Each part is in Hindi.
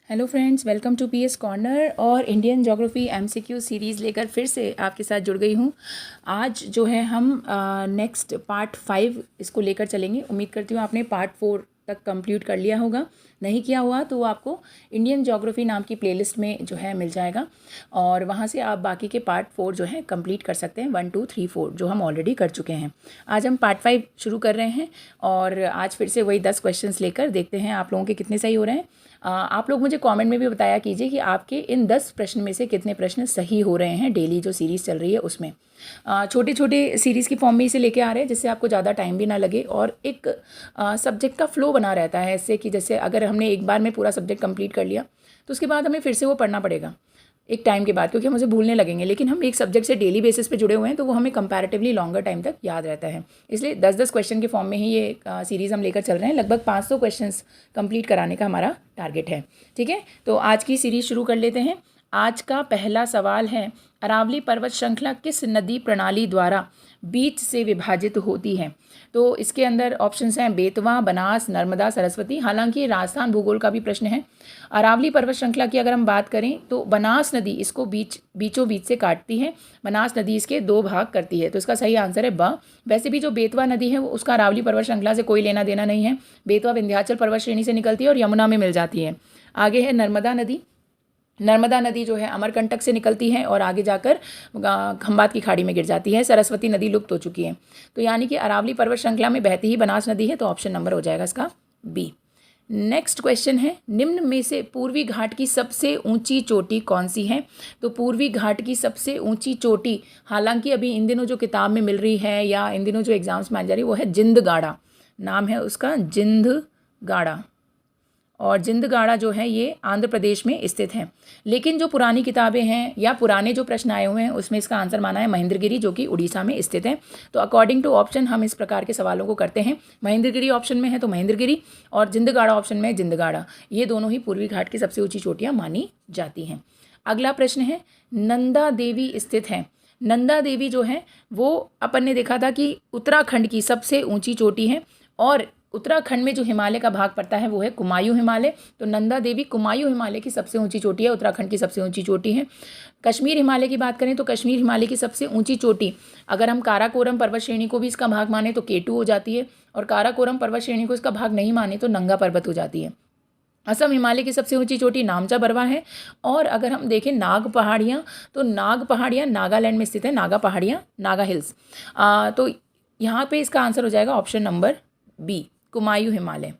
Hello friends, welcome to PS corner और इंडियन ज्योग्राफी एमसीक्यू सीरीज़ लेकर फिर से आपके साथ जुड़ गई हूँ। आज जो है हम नेक्स्ट पार्ट 5 इसको लेकर चलेंगे। उम्मीद करती हूँ आपने पार्ट 4 तक कंप्लीट कर लिया होगा। नहीं किया हुआ तो वो आपको इंडियन ज्योग्राफी नाम की प्लेलिस्ट में जो है मिल जाएगा और वहाँ से आप बाकी के पार्ट 4 जो है कंप्लीट कर सकते हैं। 1 2 3 4 जो हम ऑलरेडी कर चुके हैं। आज हम पार्ट 5 शुरू कर रहे हैं और आज फिर से वही 10 क्वेश्चंस लेकर देखते हैं आप लोगों के कितने सही हो रहे हैं। आप लोग मुझे कमेंट में भी बताया कीजिए कि आपके इन 10 प्रश्न में से कितने प्रश्न सही हो रहे हैं। डेली जो सीरीज़ चल रही है उसमें छोटे छोटे सीरीज़ की फॉर्म में इसे लेके आ रहे हैं जिससे आपको ज़्यादा टाइम भी ना लगे और एक सब्जेक्ट का फ्लो बना रहता है। इससे कि जैसे अगर हमने एक बार में पूरा सब्जेक्ट कंप्लीट कर लिया तो उसके बाद हमें फिर से वो पढ़ना पड़ेगा एक टाइम के बाद, क्योंकि हम उसे भूलने लगेंगे। लेकिन हम एक सब्जेक्ट से डेली बेसिस पे जुड़े हुए हैं तो वो हमें कंपैरेटिवली लॉन्गर टाइम तक याद रहता है। इसलिए 10-10 क्वेश्चन के फॉर्म में ही ये सीरीज़ हम लेकर चल रहे हैं। लगभग 500 क्वेश्चंस कंप्लीट कराने का हमारा टारगेट है। ठीक है, तो आज की सीरीज़ शुरू कर लेते हैं। आज का पहला सवाल है, अरावली पर्वत श्रृंखला किस नदी प्रणाली द्वारा बीच से विभाजित होती है? तो इसके अंदर ऑप्शंस हैं बेतवा, बनास, नर्मदा, सरस्वती। हालांकि राजस्थान भूगोल का भी प्रश्न है। अरावली पर्वत श्रृंखला की अगर हम बात करें तो बनास नदी इसको बीचों बीच से काटती है। बनास नदी इसके 2 भाग करती है, तो इसका सही आंसर है ब। वैसे भी जो बेतवा नदी है वो उसका अरावली पर्वत श्रृंखला से कोई लेना देना नहीं है। बेतवा विंध्याचल पर्वत श्रेणी से निकलती है और यमुना में मिल जाती है। आगे है नर्मदा नदी। नर्मदा नदी जो है अमरकंटक से निकलती है और आगे जाकर खंबात की खाड़ी में गिर जाती है। सरस्वती नदी लुप्त हो चुकी है। तो यानी कि अरावली पर्वत श्रृंखला में बहती ही बनास नदी है, तो ऑप्शन नंबर हो जाएगा इसका बी। नेक्स्ट क्वेश्चन है, निम्न में से पूर्वी घाट की सबसे ऊंची चोटी कौन सी है? तो पूर्वी घाट की सबसे ऊंची चोटी, हालांकि अभी इन दिनों जो किताब में मिल रही है या इन दिनों जो एग्जाम्स में आ जा रही है वो है जिंदगाड़ा। नाम है उसका जिंदगाड़ा, और जिंदगाड़ा जो है ये आंध्र प्रदेश में स्थित है। लेकिन जो पुरानी किताबें हैं या पुराने जो प्रश्न आए हुए हैं उसमें इसका आंसर माना है महेंद्रगिरी, जो कि उड़ीसा में स्थित है। तो अकॉर्डिंग टू ऑप्शन हम इस प्रकार के सवालों को करते हैं। महेंद्रगिरी ऑप्शन में है तो महेंद्रगिरी, और जिंदगाड़ा ऑप्शन में है जिंदगाड़ा। ये दोनों ही पूर्वी घाट की सबसे ऊँची चोटियाँ मानी जाती हैं। अगला प्रश्न है, नंदा देवी स्थित है। नंदा देवी जो है वो अपन ने देखा था कि उत्तराखंड की सबसे ऊँची चोटी है, और उत्तराखंड में जो हिमालय का भाग पड़ता है वो है कुमायूं हिमालय। तो नंदा देवी कुमायूं हिमालय की सबसे ऊंची चोटी है, उत्तराखंड की सबसे ऊंची चोटी है। कश्मीर हिमालय की बात करें तो कश्मीर हिमालय की सबसे ऊंची चोटी, अगर हम काराकोरम पर्वत श्रेणी को भी इसका भाग माने तो K2 हो जाती है, और काराकोरम पर्वत श्रेणी को इसका भाग नहीं माने तो नंगा पर्वत हो जाती है। असम हिमालय की सबसे ऊंची चोटी नामचा बरवा है। और अगर हम देखें नाग पहाड़ियाँ, तो नाग पहाड़ियाँ नागालैंड में स्थित है। नागा पहाड़ियाँ, नागा हिल्स। तो यहाँ पे इसका आंसर हो जाएगा option number B, Kumaon Himalaya.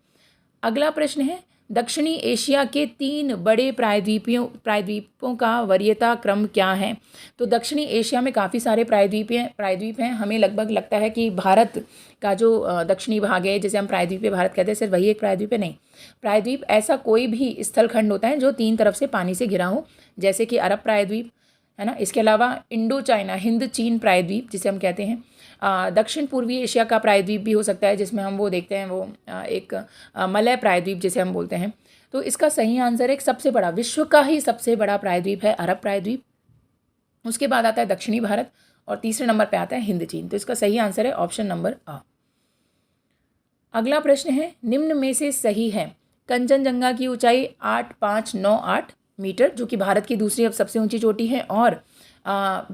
अगला प्रश्न है, दक्षिणी एशिया के 3 बड़े प्रायद्वीपों का वरीयता क्रम क्या है? तो दक्षिणी एशिया में काफ़ी सारे प्रायद्वीप हैं। हमें लगभग लगता है कि भारत का जो दक्षिणी भाग है, जिसे हम प्रायद्वीपीय भारत कहते हैं, सिर्फ वही एक प्रायद्वीप है? नहीं, प्रायद्वीप ऐसा कोई भी स्थल खंड होता है जो 3 तरफ से पानी से घिरा हो, जैसे कि अरब प्रायद्वीप है ना। इसके अलावा इंडो चाइना हिंद चीन प्रायद्वीप जिसे हम कहते हैं। दक्षिण पूर्वी एशिया का प्रायद्वीप भी हो सकता है, जिसमें हम वो देखते हैं वो एक मलय प्रायद्वीप जिसे हम बोलते हैं। तो इसका सही आंसर एक सबसे बड़ा, विश्व का ही सबसे बड़ा प्रायद्वीप है अरब प्रायद्वीप। उसके बाद आता है दक्षिणी भारत और तीसरे नंबर पे आता है हिंद चीन। तो इसका सही आंसर है ऑप्शन नंबर आ। अगला प्रश्न है, निम्न में से सही है, कंचनजंगा की ऊंचाई 8598 मीटर, जो कि भारत की दूसरी अब सबसे ऊंची चोटी है और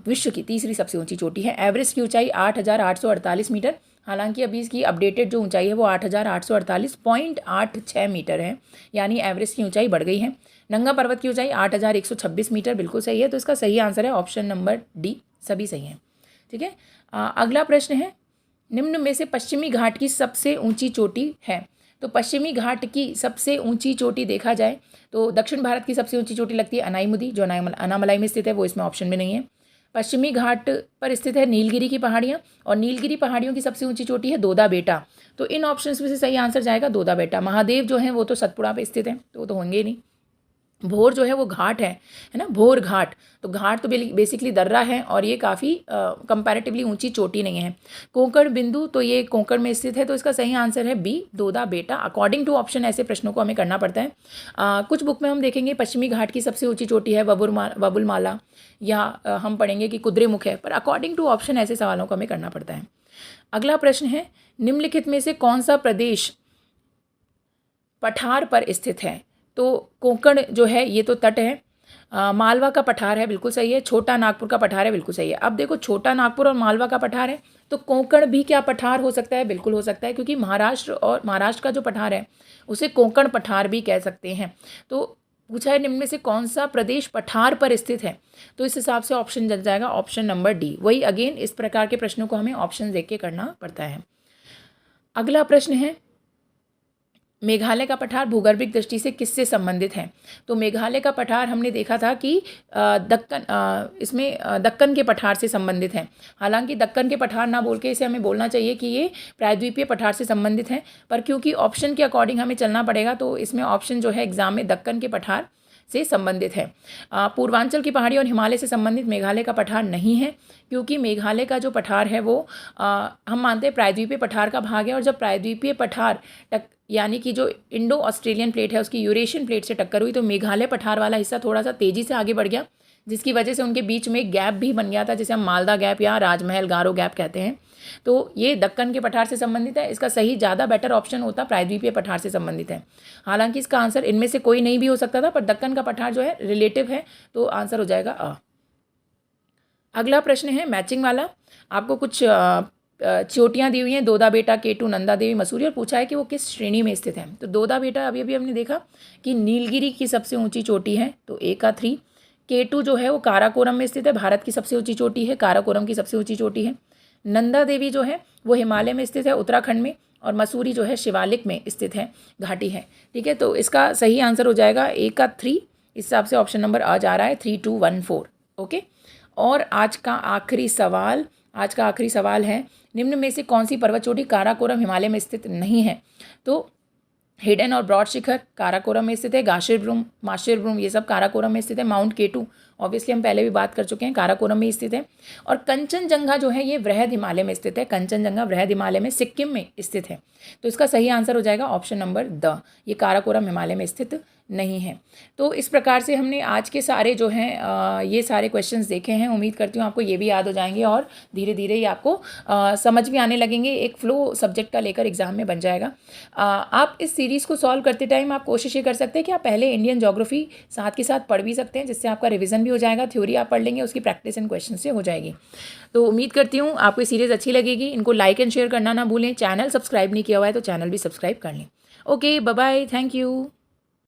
विश्व की तीसरी सबसे ऊंची चोटी है। एवरेस्ट की ऊंचाई 8848 मीटर। हालांकि अभी इसकी अपडेटेड जो ऊंचाई है वो 8848.86 मीटर है, यानी एवरेस्ट की ऊंचाई बढ़ गई है। नंगा पर्वत की ऊंचाई 8126 मीटर, बिल्कुल सही है। तो इसका सही आंसर है ऑप्शन नंबर डी, सभी सही हैं। ठीक है, अगला प्रश्न है, निम्न में से पश्चिमी घाट की सबसे ऊंची चोटी है? तो पश्चिमी घाट की सबसे ऊंची चोटी देखा जाए तो दक्षिण भारत की सबसे ऊंची चोटी लगती है अनाईमुदी, जो अनामलाई में स्थित है, वो इसमें ऑप्शन में नहीं है। पश्चिमी घाट पर स्थित है नीलगिरी की पहाड़ियाँ, और नीलगिरी पहाड़ियों की सबसे ऊंची चोटी है दोदा बेटा। तो इन ऑप्शंस में से सही आंसर जाएगा दोदा बेटा। महादेव जो है वो तो सतपुड़ा पे स्थित है, तो वो तो होंगे ही नहीं। भोर जो है वो घाट है ना, भोर घाट। तो घाट तो बेसिकली दर्रा है और ये काफ़ी कंपैरेटिवली ऊंची चोटी नहीं है। कोंकण बिंदु, तो ये कोंकण में स्थित है, तो इसका सही आंसर है बी, दोदा बेटा। अकॉर्डिंग टू ऑप्शन ऐसे प्रश्नों को हमें करना पड़ता है। कुछ बुक में हम देखेंगे पश्चिमी घाट की सबसे ऊंची चोटी है वबुलमाला, या हम पढ़ेंगे कि कुद्रेमुख है, पर अकॉर्डिंग टू ऑप्शन ऐसे सवालों को हमें करना पड़ता है। अगला प्रश्न है, निम्नलिखित में से कौन सा प्रदेश पठार पर स्थित है? तो कोंकण जो है ये तो तट है। मालवा का पठार है, बिल्कुल सही है। छोटा नागपुर का पठार है, बिल्कुल सही है। अब देखो छोटा नागपुर और मालवा का पठार है, तो कोंकण भी क्या पठार हो सकता है? बिल्कुल हो सकता है, क्योंकि महाराष्ट्र का जो पठार है उसे कोंकण पठार भी कह सकते हैं। तो पूछा है निम्न में से कौन सा प्रदेश पठार पर स्थित है, तो इस हिसाब से ऑप्शन जल जाएगा ऑप्शन नंबर डी। वही अगेन इस प्रकार के प्रश्नों को हमें ऑप्शन देख के करना पड़ता है। अगला प्रश्न है, मेघालय का पठार भूगर्भिक दृष्टि से किससे संबंधित है? तो मेघालय का पठार हमने देखा था कि दक्कन के पठार से संबंधित है। हालांकि दक्कन के पठार ना बोल के इसे हमें बोलना चाहिए कि ये प्रायद्वीपीय पठार से संबंधित है, पर क्योंकि ऑप्शन के अकॉर्डिंग हमें चलना पड़ेगा, तो इसमें ऑप्शन जो है एग्जाम में दक्कन के पठार से संबंधित है। पूर्वांचल की पहाड़ी और हिमालय से संबंधित मेघालय का पठार नहीं है, क्योंकि मेघालय का जो पठार है वो हम मानते हैं प्रायद्वीपीय पठार का भाग है, और जब प्रायद्वीपीय पठार यानी कि जो इंडो ऑस्ट्रेलियन प्लेट है उसकी यूरेशियन प्लेट से टक्कर हुई, तो मेघालय पठार वाला हिस्सा थोड़ा सा तेज़ी से आगे बढ़ गया, जिसकी वजह से उनके बीच में एक गैप भी बन गया था, जिसे हम मालदा गैप या राजमहल गारो गैप कहते हैं। तो ये दक्कन के पठार से संबंधित है। इसका सही ज़्यादा बेटर ऑप्शन होता प्रायद्वीपीय पठार से संबंधित है। हालांकि इसका आंसर इनमें से कोई नहीं भी हो सकता था, पर दक्कन का पठार जो है रिलेटिव है, तो आंसर हो जाएगा अ। अगला प्रश्न है मैचिंग वाला। आपको कुछ चोटियाँ दी हुई हैं, दोदा बेटा, केटू, नंदा देवी, मसूरी, और पूछा है कि वो किस श्रेणी में स्थित है। तो दोदा बेटा अभी अभी हमने देखा कि नीलगिरी की सबसे ऊंची चोटी है, तो ए का 3। केटू जो है वो काराकोरम में स्थित है, भारत की सबसे ऊंची चोटी है, काराकोरम की सबसे ऊंची चोटी है। नंदा देवी जो है वो हिमालय में स्थित है, उत्तराखंड में, और मसूरी जो है शिवालिक में स्थित है, घाटी है। ठीक है, तो इसका सही आंसर हो जाएगा ए का 3। इस हिसाब से ऑप्शन नंबर आ जा रहा है 3, 2, 1, 4। ओके, और आज का आखिरी सवाल है, निम्न में से कौन सी पर्वत चोटी काराकोरम हिमालय में स्थित नहीं है? तो हिडन और ब्रॉड शिखर काराकोरम में स्थित है, गाशिरब्रूम, माशिरब्रूम ये सब काराकोरम में स्थित है। माउंट केटू ऑब्वियसली हम पहले भी बात कर चुके हैं, काराकोरम में स्थित है। और कंचनजंगा जो है ये वृहद हिमालय में स्थित है, कंचनजंगा वृहद हिमालय में सिक्किम में स्थित है। तो इसका सही आंसर हो जाएगा ऑप्शन नंबर द, ये काराकोरम हिमालय में स्थित नहीं है। तो इस प्रकार से हमने आज के सारे जो हैं ये सारे क्वेश्चंस देखे हैं। उम्मीद करती हूँ आपको ये भी याद हो जाएंगे, और धीरे धीरे ये आपको समझ भी आने लगेंगे, एक फ्लो सब्जेक्ट का लेकर एग्जाम में बन जाएगा। आप इस सीरीज़ को सॉल्व करते टाइम आप कोशिश ये कर सकते हैं कि आप पहले इंडियन ज्योग्राफी साथ के साथ पढ़ भी सकते हैं, जिससे आपका रिविजन भी हो जाएगा, थ्योरी आप पढ़ लेंगे, उसकी प्रैक्टिस इन क्वेश्चन से हो जाएगी। तो उम्मीद करती हूँ आपको सीरीज़ अच्छी लगेगी। इनको लाइक एंड शेयर करना ना भूलें। चैनल सब्सक्राइब नहीं किया हुआ है तो चैनल भी सब्सक्राइब कर लें। Okay, bye bye, thank you.